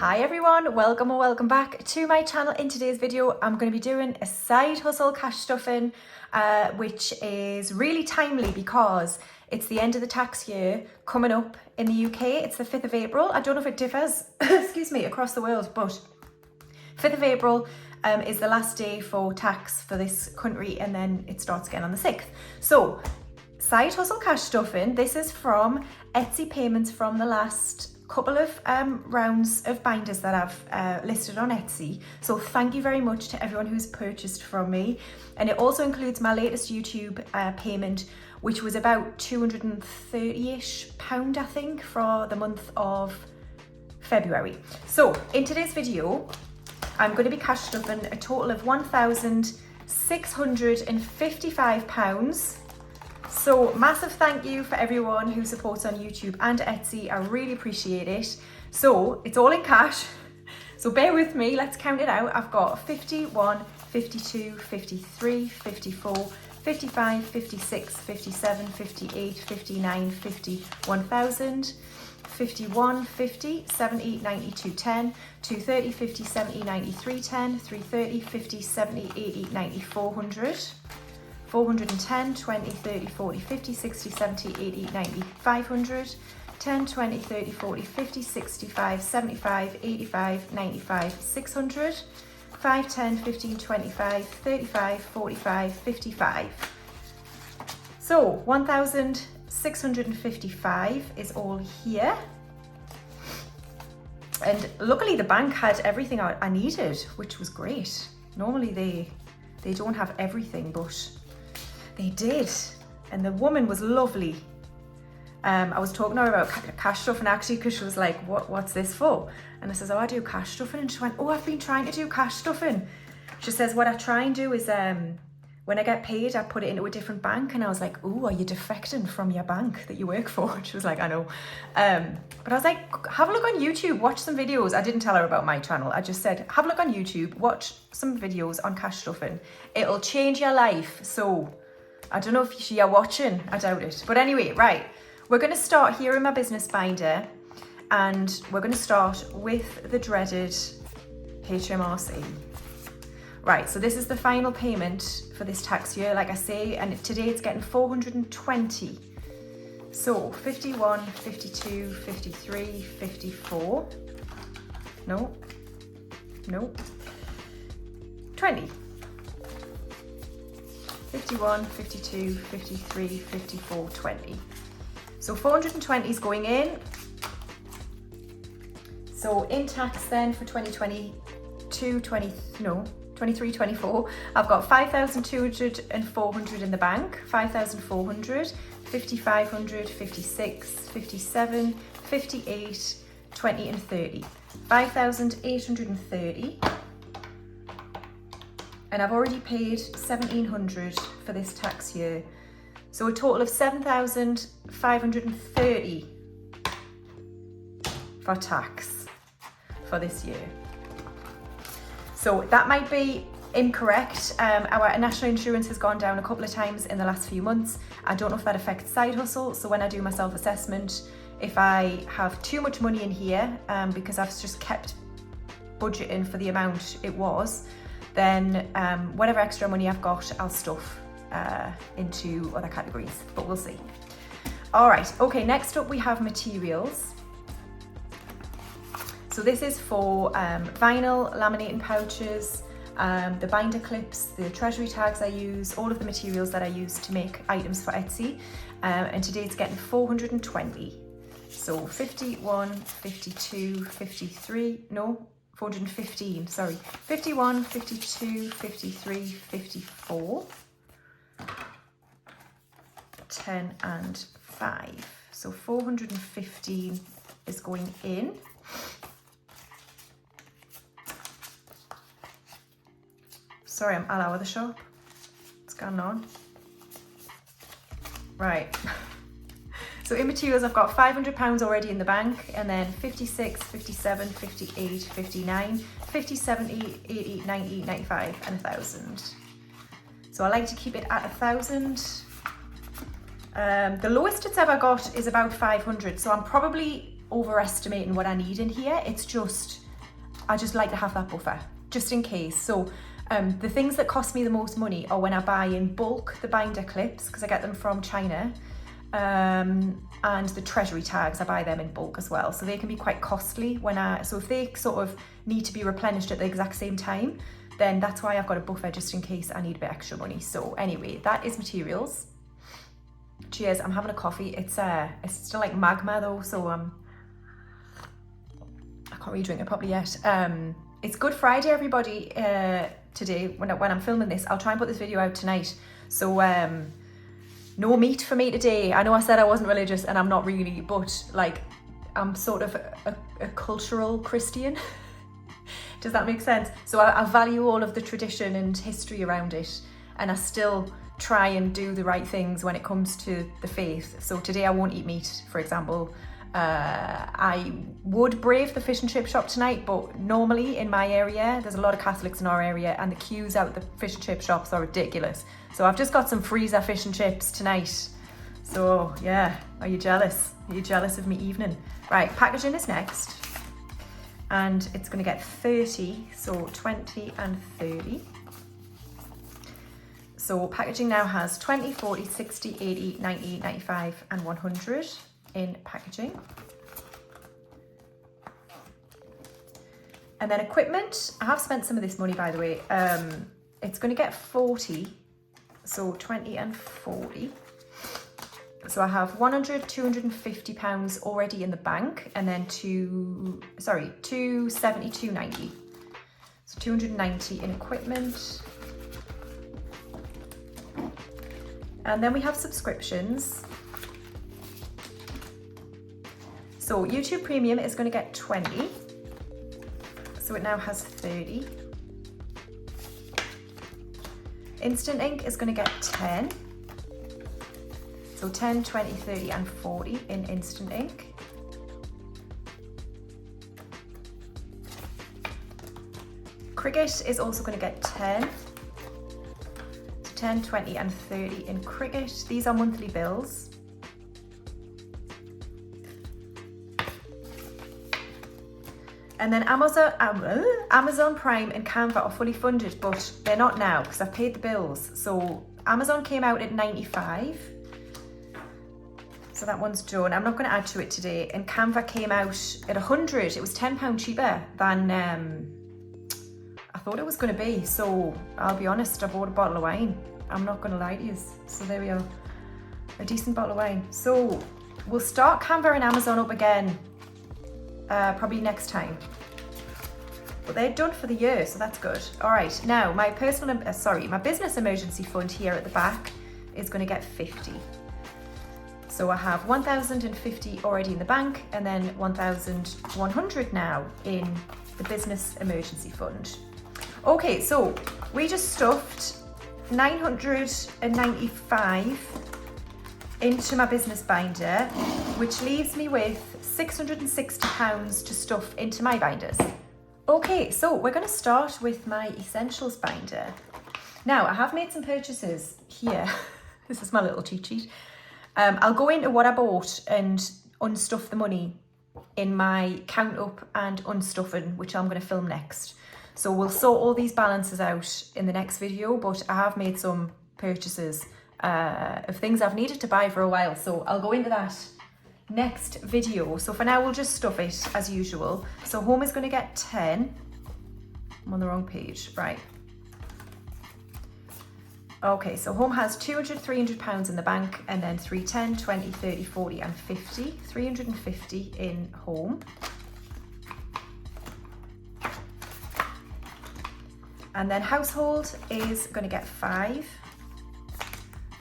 Hi everyone, welcome or welcome back to my channel. In today's video, I'm going to be doing a side hustle cash stuffing, which is really timely because it's the end of the tax year coming up in the UK. It's the 5th of April. I don't know if it differs, excuse me, across the world, but 5th of April is the last day for tax for this country, and then it starts again on the 6th. So, side hustle cash stuffing, this is from Etsy payments from the last couple of rounds of binders that I've listed on Etsy. So thank you very much to everyone who's purchased from me. And it also includes my latest YouTube payment, which was about £230-ish, I think, for the month of February. So in today's video, I'm going to be cash stuffing a total of £1,655. So massive thank you for everyone who supports on YouTube and Etsy. I really appreciate it. So it's all in cash. So bear with me, let's count it out. I've got 51, 52, 53, 54, 55, 56, 57, 58, 59, 50, 1,000, 51, 50, 70, 90, 210, 230, 50, 70, 90, 310, 330, 50, 70, 80, 90, 400. 410, 20, 30, 40, 50, 60, 70, 80, 90, 500, 10, 20, 30, 40, 50, 65, 75, 85, 95, 600, 5, 10, 15, 25, 35, 45, 55. So 1,655 is all here. And luckily the bank had everything I needed, which was great. Normally they don't have everything, but they did, and the woman was lovely. I was talking to her about cash stuffing actually, because she was like, what's this for? And I says, oh, I do cash stuffing. And she went, oh, I've been trying to do cash stuffing. She says, what I try and do is when I get paid, I put it into a different bank. And I was like, oh, are you defecting from your bank that you work for? And she was like, I know. But I was like, have a look on YouTube, watch some videos. I didn't tell her about my channel. I just said, have a look on YouTube, watch some videos on cash stuffing. It'll change your life. So I don't know if you're watching, I doubt it. But anyway, right, we're going to start here in my business binder, and we're going to start with the dreaded HMRC. Right, so this is the final payment for this tax year, like I say, and today it's getting 420. So 51, 52, 53, 54. No, 20. 51, 52, 53, 54, 20. So 420 is going in. So in tax then for 2022, 23, 24, I've got 5,200 and 400 in the bank, 5,400, 5,500, 56, 57, 58, 20 and 30. 5,830. And I've already paid 1,700 for this tax year. So a total of 7,530 for tax for this year. So that might be incorrect. Our national insurance has gone down a couple of times in the last few months. I don't know if that affects side hustle. So when I do my self-assessment, if I have too much money in here, because I've just kept budgeting for the amount it was, then whatever extra money I've got, I'll stuff into other categories, but we'll see. All right, okay, next up we have materials. So this is for vinyl, laminating pouches, the binder clips, the treasury tags I use, all of the materials that I use to make items for Etsy. And today it's getting 420. So 51, 52, 53, no, 415, sorry, 51, 52, 53, 54, 10 and 5. So 415 is going in. Sorry, I'm all out of the shop. What's going on? Right. So in materials, I've got £500 already in the bank, and then 56, 57, 58, 59, 50, 70, 80, 90, 95, and 1,000. So I like to keep it at 1,000. The lowest it's ever got is about 500, so I'm probably overestimating what I need in here. It's just I just like to have that buffer, just in case. So the things that cost me the most money are when I buy in bulk the binder clips, because I get them from China, and the treasury tags, I buy them in bulk as well. So they can be quite costly so if they sort of need to be replenished at the exact same time, then that's why I've got a buffer, just in case I need a bit extra money. So anyway, that is materials. Cheers, I'm having a coffee. It's still like magma though, so I can't really drink it properly yet. It's Good Friday, everybody, today when I'm filming this. I'll try and put this video out tonight. So no meat for me today. I know I said I wasn't religious, and I'm not really, but like I'm sort of a cultural Christian. Does that make sense? So I value all of the tradition and history around it, and I still try and do the right things when it comes to the faith. So today I won't eat meat, for example. I would brave the fish and chip shop tonight, but normally in my area, there's a lot of Catholics in our area, and the queues out the fish and chip shops are ridiculous. So I've just got some freezer fish and chips tonight. So yeah, are you jealous? Are you jealous of me evening? Right, packaging is next. And it's going to get 30, so 20 and 30. So packaging now has 20, 40, 60, 80, 90, 95 and 100 in packaging. And then equipment, I have spent some of this money, by the way. It's going to get 40, so 20 and 40. So I have 100, 250 pounds already in the bank, and then 270, 290. So 290 in equipment. And then we have subscriptions. So YouTube Premium is going to get 20. So it now has 30. Instant Ink is going to get 10. So 10, 20, 30 and 40 in Instant Ink. Cricut is also going to get 10. So 10, 20 and 30 in Cricut. These are monthly bills. And then Amazon Prime and Canva are fully funded, but they're not now because I've paid the bills. So Amazon came out at 95. So that one's done. I'm not going to add to it today. And Canva came out at 100. It was £10 cheaper than I thought it was going to be. So I'll be honest, I bought a bottle of wine. I'm not going to lie to you. So there we are. A decent bottle of wine. So we'll start Canva and Amazon up again probably next time. But they're done for the year, so that's good. All right, now my my business emergency fund here at the back is going to get 50. So I have 1,050 already in the bank, and then 1,100 now in the business emergency fund. Okay, so we just stuffed 995 into my business binder, which leaves me with £660 to stuff into my binders. Okay, so we're going to start with my essentials binder. Now, I have made some purchases here. This is my little cheat sheet. I'll go into what I bought and unstuff the money in my count up and unstuffing, which I'm going to film next. So we'll sort all these balances out in the next video, but I have made some purchases of things I've needed to buy for a while. So I'll go into that next video. So for now, we'll just stuff it as usual. So home is going to get 10. I'm on the wrong page, right. Okay, so home has 200, 300 pounds in the bank, and then 310, 20, 30, 40 and 50. 350 in home. And then household is going to get 5.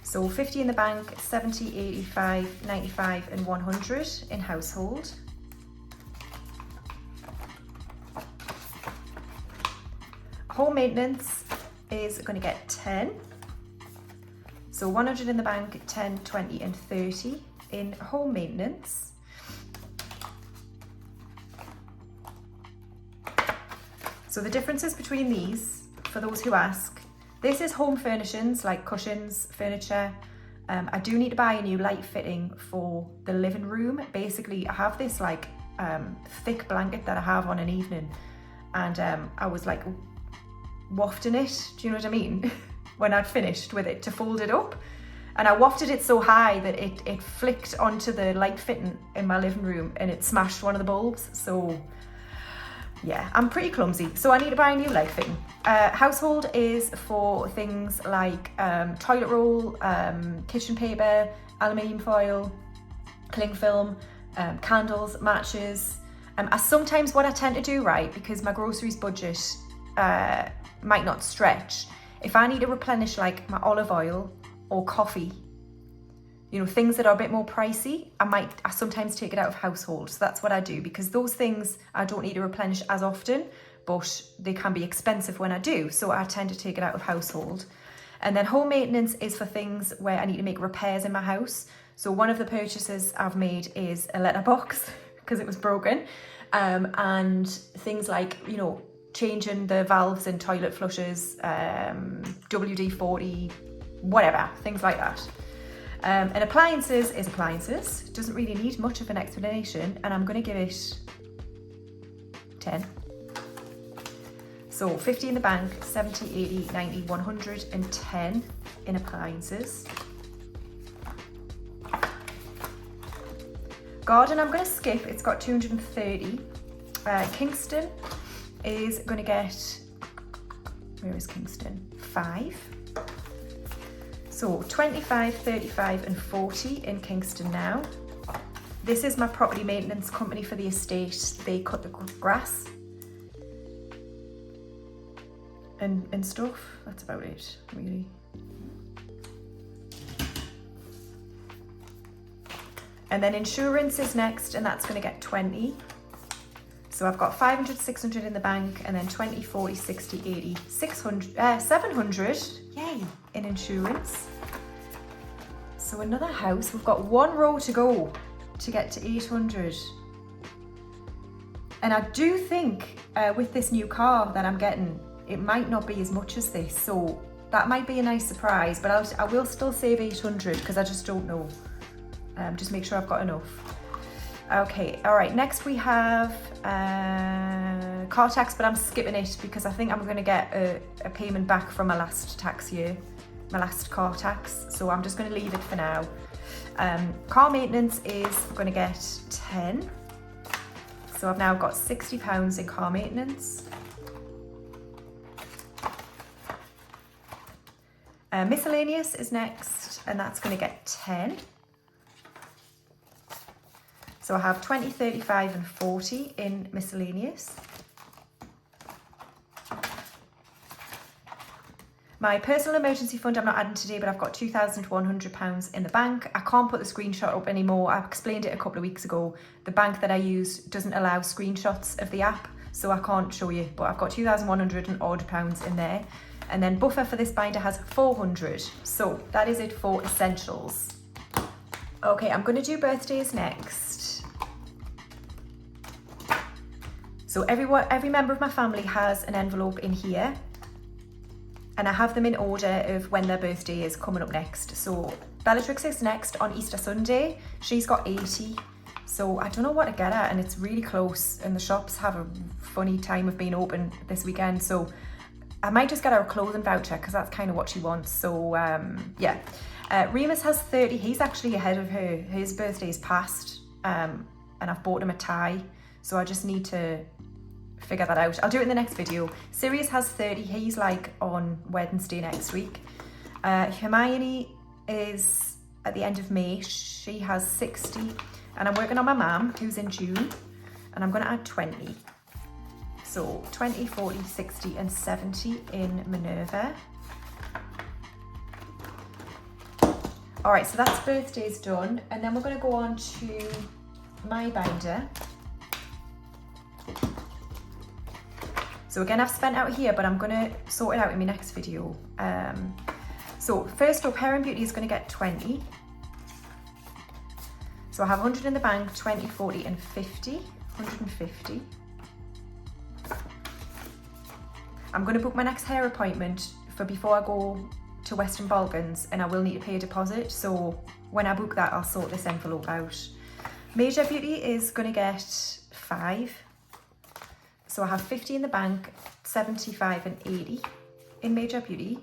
So 50 in the bank, 70, 85, 95 and 100 in household. Home maintenance is going to get 10. So 100 in the bank, 10, 20 and 30 in home maintenance. So the differences between these, for those who ask, this is home furnishings like cushions, furniture. I do need to buy a new light fitting for the living room. Basically, I have this like thick blanket that I have on an evening, and I was like wafting it, do you know what I mean? When I'd finished with it to fold it up. And I wafted it so high that it flicked onto the light fitting in my living room and it smashed one of the bulbs. So yeah, I'm pretty clumsy. So I need to buy a new light fitting. Household is for things like toilet roll, kitchen paper, aluminium foil, cling film, candles, matches. Sometimes what I tend to do, right, because my groceries budget might not stretch, if I need to replenish like my olive oil or coffee, you know, things that are a bit more pricey, I sometimes take it out of household. So that's what I do, because those things I don't need to replenish as often, but they can be expensive when I do. So I tend to take it out of household. And then home maintenance is for things where I need to make repairs in my house. So one of the purchases I've made is a letterbox because it was broken. And things like, you know, changing the valves in toilet flushes, WD-40, whatever, things like that. And appliances is appliances. Doesn't really need much of an explanation, and I'm going to give it 10. So 50 in the bank, 70, 80, 90, 110 in appliances. Garden I'm going to skip, it's got 230. Kingston is going to get, where is Kingston? 5. So 25, 35 and 40 in Kingston now. This is my property maintenance company for the estate. They cut the grass and stuff. That's about it, really. And then insurance is next, and that's going to get 20. So I've got 500, 600 in the bank, and then 20, 40, 60, 80, 600, 700, yay, in insurance. So another house, we've got one row to go to get to 800. And I do think with this new car that I'm getting, it might not be as much as this. So that might be a nice surprise, but I will still save 800 because I just don't know. Just make sure I've got enough. Okay, all right, next we have car tax, but I'm skipping it because I think I'm gonna get a payment back from my last tax year, my last car tax, so I'm just gonna leave it for now. Car maintenance is gonna get 10. So I've now got £60 in car maintenance. Miscellaneous is next, and that's gonna get 10. So I have 20, 35 and 40 in miscellaneous. My personal emergency fund I'm not adding today, but I've got £2,100 in the bank. I can't put the screenshot up anymore. I explained it a couple of weeks ago. The bank that I use doesn't allow screenshots of the app, so I can't show you, but I've got £2,100 and odd pounds in there. And then buffer for this binder has 400. So that is it for essentials. Okay, I'm gonna do birthdays next. So every member of my family has an envelope in here, and I have them in order of when their birthday is coming up next. So Bellatrix is next on Easter Sunday. She's got 80. So I don't know what to get her, and it's really close, and the shops have a funny time of being open this weekend. So I might just get her a clothing voucher because that's kind of what she wants. So yeah. Remus has 30. He's actually ahead of her. His birthday's past, and I've bought him a tie. So I just need to figure that out. I'll do it in the next video. Sirius has 30. He's like on Wednesday next week. Hermione is at the end of May. She has 60. And I'm working on my mum, who's in June. And I'm going to add 20. So 20, 40, 60 and 70 in Minerva. All right, so that's birthdays done. And then we're going to go on to my binder. So again, I've spent out here, but I'm going to sort it out in my next video. So first up, Hair and Beauty is going to get 20. So I have 100 in the bank, 20, 40 and 50. 150. I'm going to book my next hair appointment for before I go to Western Balkans, and I will need to pay a deposit. So when I book that, I'll sort this envelope out. Major Beauty is going to get 5. So I have 50 in the bank, 75 and 80 in Major Beauty.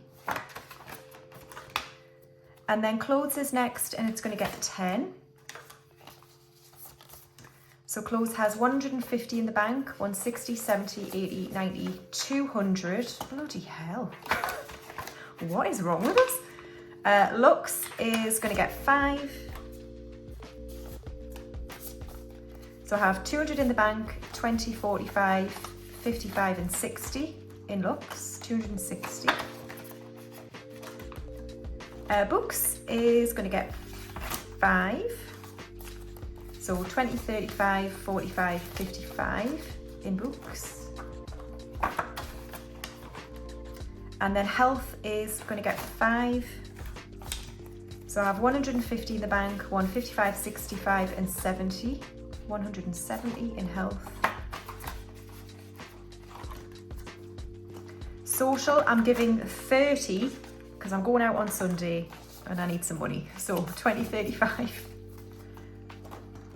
And then clothes is next, and it's going to get 10. So clothes has 150 in the bank, 160, 70, 80, 90, 200. Bloody hell. What is wrong with us? Looks is going to get 5. So I have 200 in the bank, 20, 45, 55 and 60 in looks, 260. Books is going to get 5. So 20, 35, 45, 55 in books. And then health is going to get 5. So I have 150 in the bank, 155, 65 and 70. 170 in health. Social, I'm giving 30 because I'm going out on Sunday and I need some money. So 20, 35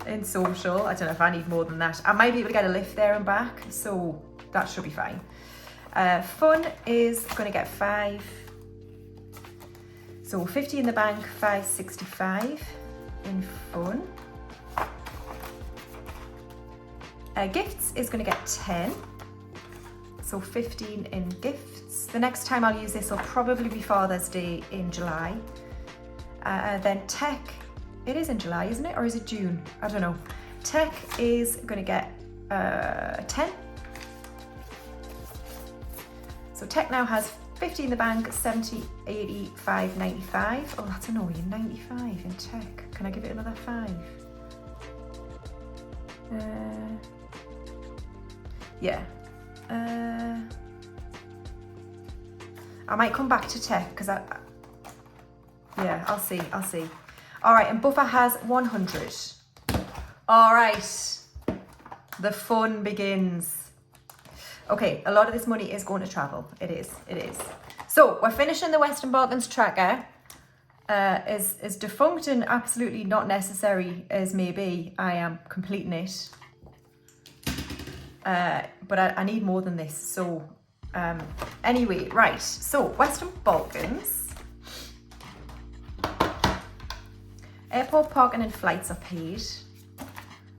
in social. I don't know if I need more than that. I might be able to get a lift there and back, so that should be fine. Fun is going to get 5. So 50 in the bank, 565 in fun. Gifts is going to get 10. So 15 in gifts. The next time I'll use this will probably be Father's Day in July. Then tech, it is in July, isn't it? Or is it June? I don't know. Tech is going to get 10. So tech now has 50 in the bank, 70, 85, 95. Oh, that's annoying, 95 in tech. Can I give it another 5? Yeah. I might come back to tech because yeah, I'll see. All right, and buffer has 100. All right, the fun begins. Okay, a lot of this money is going to travel. It is. So we're finishing the Western Balkans tracker. As defunct and absolutely not necessary as may be, I am completing it. But I need more than this. So anyway, right. So Western Balkans. Airport parking and flights are paid.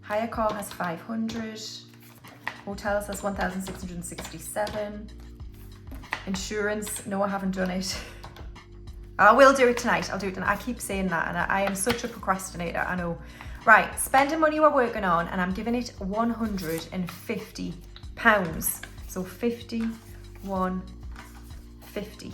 Hire car has 500. Hotels has 1,667. Insurance, no, I haven't done it. I will do it tonight. I'll do it tonight. I keep saying that, and I am such a procrastinator, I know. Right, spending money we're working on, and I'm giving it £150. So 50, 150.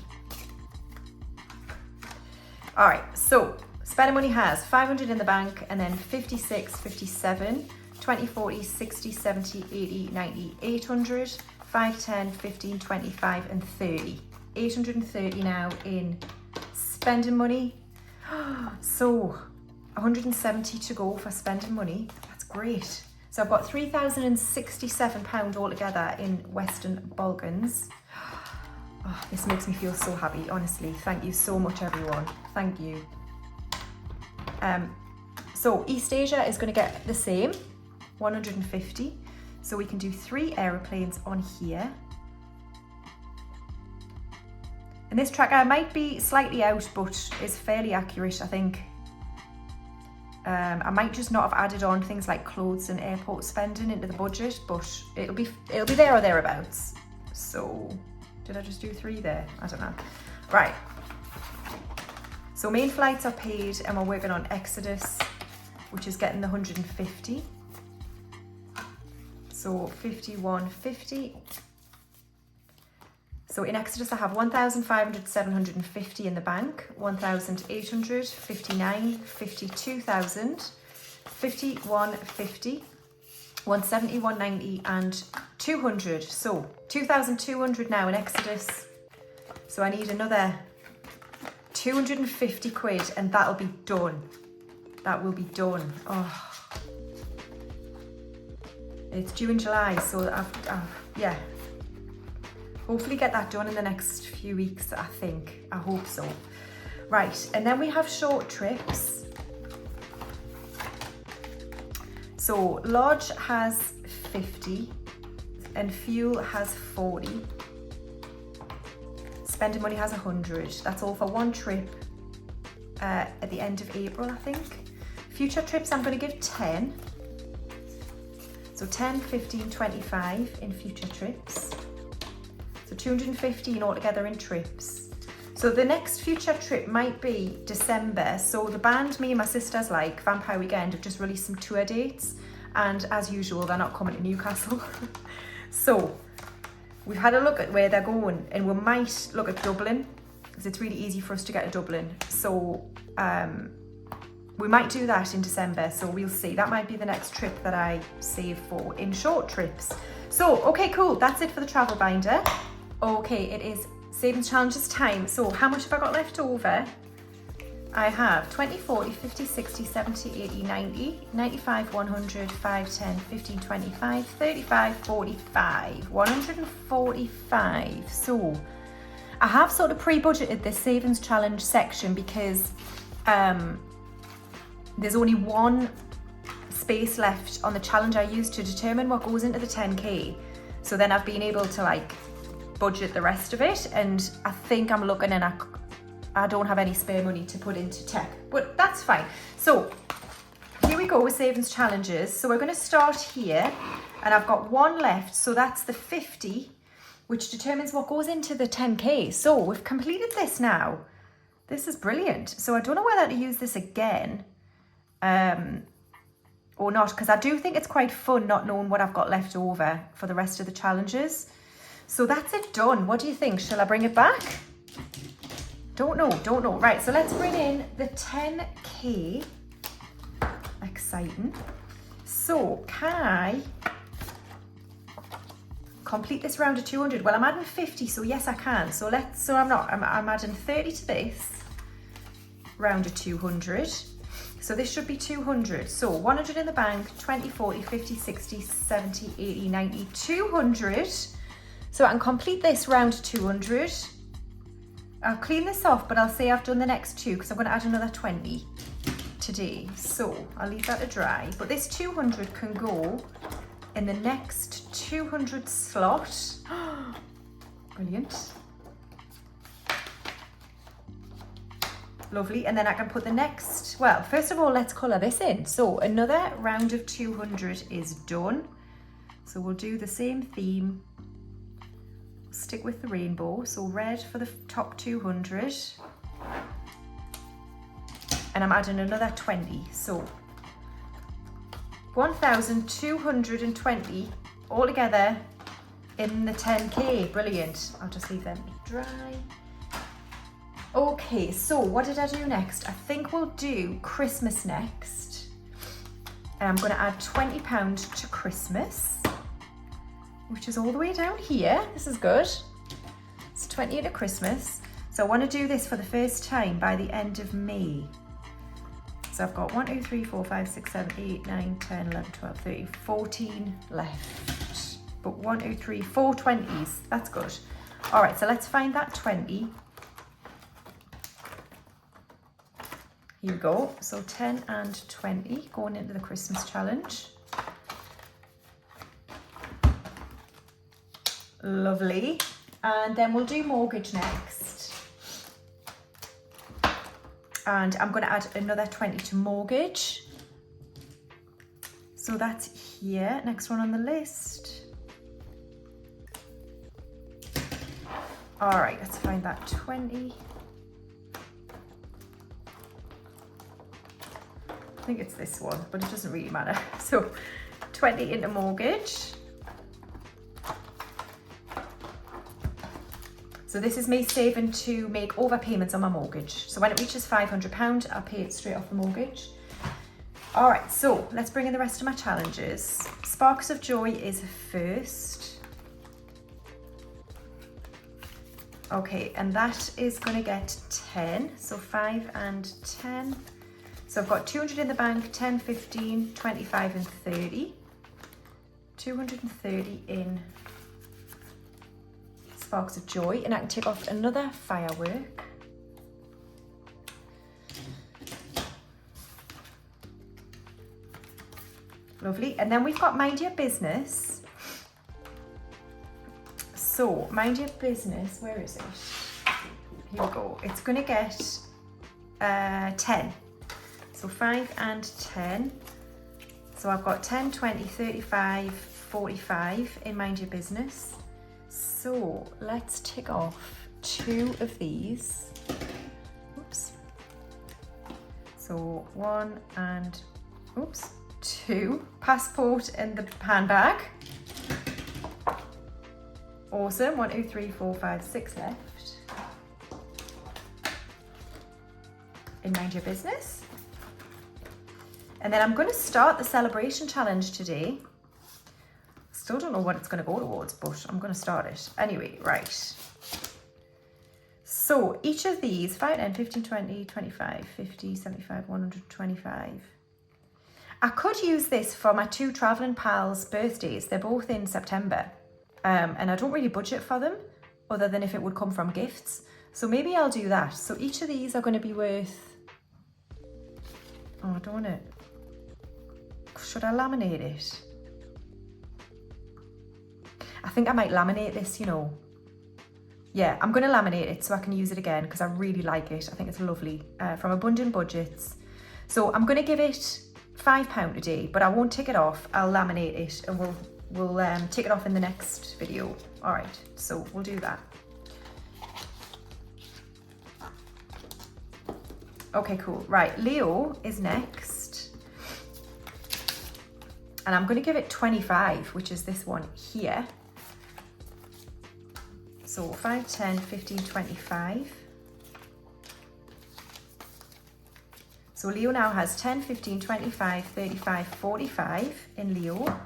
All right, so spending money has 500 in the bank, and then 56, 57, 20, 40, 60, 70, 80, 90, 800, 5, 10, 15, 25, and 30. 830 now in spending money. So 170 to go for spending money. That's great. So I've got £3,067 altogether in Western Balkans. Oh, this makes me feel so happy, honestly. Thank you so much, everyone. Thank you. So East Asia is going to get the same, 150. So we can do 3 aeroplanes on here. And this tracker might be slightly out, but is fairly accurate, I think. I might just not have added on things like clothes and airport spending into the budget, but it'll be there or thereabouts. So did I just do 3 there? I don't know. Right. So main flights are paid, and we're working on Exodus, which is getting the 150. So 5150. So in Exodus, I have 1,500, 750 in the bank, 1,800, 59, 52,000, 51, 50, 170, 190, and 200. So 2,200 now in Exodus. So I need another 250 quid, and that'll be done. That will be done. Oh, it's due in July, so yeah. Hopefully get that done in the next few weeks, I think. I hope so. Right, and then we have short trips. So Lodge has 50. and fuel has 40. Spending money has 100. That's all for one trip at the end of April, I think. Future trips, I'm going to give 10. So 10, 15, 25 in future trips. So 215 altogether in trips. So the next future trip might be December. So the band me and my sisters like, Vampire Weekend, have just released some tour dates. And as usual, they're not coming to Newcastle. So we've had a look at where they're going, and we might look at Dublin, because it's really easy for us to get to Dublin. So we might do that in December, so we'll see. That might be the next trip that I save for in short trips. So, okay, cool. That's it for the travel binder. Okay, it is Savings Challenges time. So how much have I got left over? I have 20, 40, 50, 60, 70, 80, 90, 95, 100, 5, 10, 15, 25, 35, 45, 145. So I have sort of pre-budgeted this savings challenge section because there's only one space left on the challenge I use to determine what goes into the 10K. So then I've been able to like budget the rest of it, and I think I'm looking and I don't have any spare money to put into tech, but that's fine. So here we go with savings challenges. So we're going to start here, and I've got one left. So that's the 50, which determines what goes into the 10K. So we've completed this now. This is brilliant. So I don't know whether to use this again or not, because I do think it's quite fun not knowing what I've got left over for the rest of the challenges. So that's it done. What do you think? Shall I bring it back? Don't know. Right, so let's bring in the 10K. Exciting. So can I complete this round of 200? Well, I'm adding 50, so yes, I can. So I'm adding 30 to this round of 200. So this should be 200. So 100 in the bank, 20, 40, 50, 60, 70, 80, 90, 200. So I can complete this round of 200. I'll clean this off, but I'll say I've done the next two because I'm going to add another 20 today. So I'll leave that to dry. But this 200 can go in the next 200 slot. Brilliant. Lovely. And then I can put the next, well, first of all, let's colour this in. So another round of 200 is done. So we'll do the same theme. Stick with the rainbow. So red for the top 200. And I'm adding another 20. So 1,220 all together in the 10K. Brilliant. I'll just leave them to dry. Okay, so what did I do next? I think we'll do Christmas next. And I'm going to add £20 to Christmas, which is all the way down here. This is good. It's 20 to Christmas. So I want to do this for the first time by the end of May. So I've got 1, 2, 3, 4, 5, 6, 7, 8, 9, 10, 11, 12, 13, 14 left. But 1, 2, 3, 4 20s. That's good. All right, so let's find that 20. Here we go. So 10 and 20 going into the Christmas challenge. Lovely. And then we'll do mortgage next. And I'm going to add another 20 to mortgage. So that's here. Next one on the list. All right, let's find that 20. I think it's this one, but it doesn't really matter. So 20 into mortgage. So this is me saving to make overpayments on my mortgage. So when it reaches £500, I'll pay it straight off the mortgage. All right, so let's bring in the rest of my challenges. Sparks of Joy is first. Okay, and that is going to get 10. So 5 and 10. So I've got 200 in the bank, 10, 15, 25 and 30. 230 in Sparks of Joy, and I can take off another firework. Lovely. And then we've got Mind Your Business. So mind your business. Where is it? Here we go. It's going to get 10. So 5 and 10. So I've got 10, 20, 35, 45 in mind your business. So let's tick off 2 of these. Oops. So 1 and 2. Passport and the handbag. Awesome. 1, 2, 3, 4, 5, 6 left. In mind your business. And then I'm going to start the celebration challenge today. Still don't know what it's going to go towards, but I'm going to start it. Anyway, right. So each of these, 5, 10, 15, 20, 25, 50, 75, 125. I could use this for my 2 travelling pals' birthdays. They're both in September. And I don't really budget for them, other than if it would come from gifts. So maybe I'll do that. So each of these are going to be worth... Oh, I don't want to... Should I laminate it? I think I might laminate this, you know. Yeah, I'm going to laminate it so I can use it again because I really like it. I think it's lovely. From Abundant Budgets. So I'm going to give it £5 today, but I won't tick it off. I'll laminate it and we'll tick it off in the next video. All right, so we'll do that. Okay, cool. Right, Leo is next. And I'm going to give it 25, which is this one here. So 5, 10, 15, 25. So Leo now has 10, 15, 25, 35, 45 in Leo.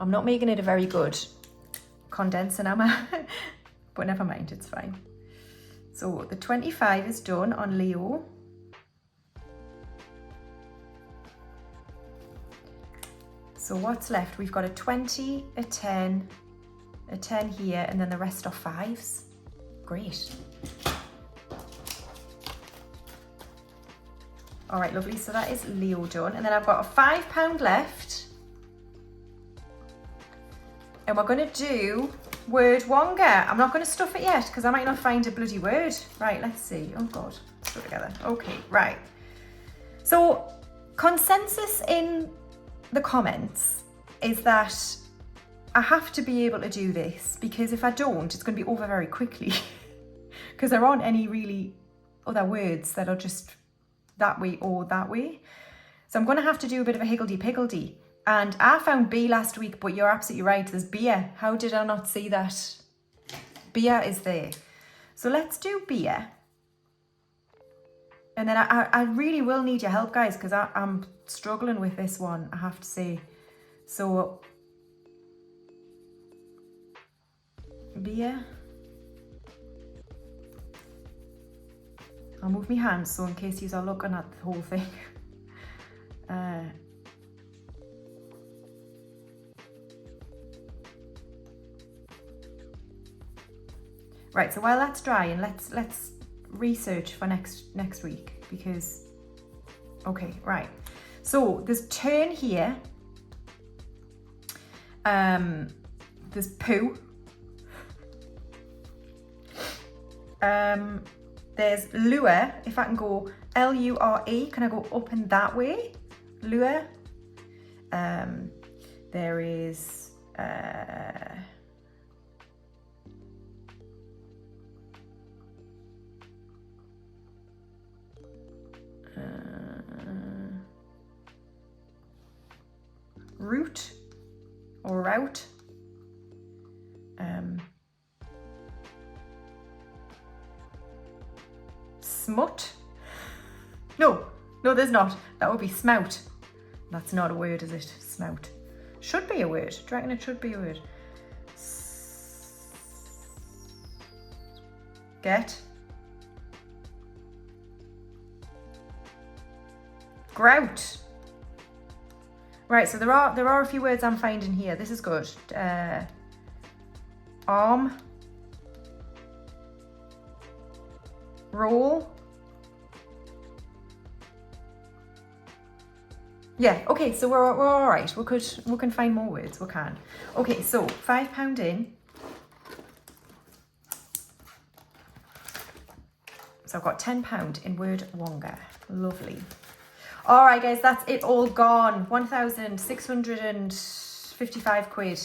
I'm not making it a very good condensing, am I? But never mind, it's fine. So the 25 is done on Leo. So what's left? We've got a 20, a 10 here, and then the rest are 5s. Great. All right, lovely. So that is Leo done. And then I've got a £5 left. And we're going to do word Wonga. I'm not going to stuff it yet because I might not find a bloody word. Right, let's see. Oh God, let's go together. Okay, right. So consensus in the comments is that I have to be able to do this because if I don't, it's going to be over very quickly because there aren't any really other words that are just that way or that way. So I'm going to have to do a bit of a higgledy-piggledy. And I found B last week, but you're absolutely right. There's beer. How did I not see that? Beer is there. So let's do beer. And then I really will need your help, guys, because I'm struggling with this one, I have to say. So, beer. I'll move my hands so in case you're looking at the whole thing. Right, so while that's drying, let's research for next week because, okay, right. So there's turn here. There's poo. There's lure. If I can go L-U-R-E, can I go up and that way? Lure. There is route or route. Smut. No, there's not. That would be smout. That's not a word, is it? Smout. Should be a word. Do you reckon it should be a word? Get. Grout. Right, so there are a few words I'm finding here. This is good. Arm. Roll. Yeah, okay, so we're all right. We can find more words, we can. Okay, so £5 in. So I've got £10 in Word Wonga. Lovely. All right, guys, that's it all gone. 1,655 quid.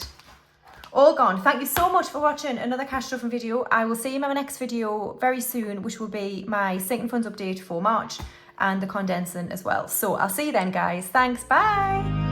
All gone. Thank you so much for watching another cash stuffing video. I will see you in my next video very soon, which will be my sinking funds update for March and the condensing as well. So I'll see you then, guys. Thanks. Bye.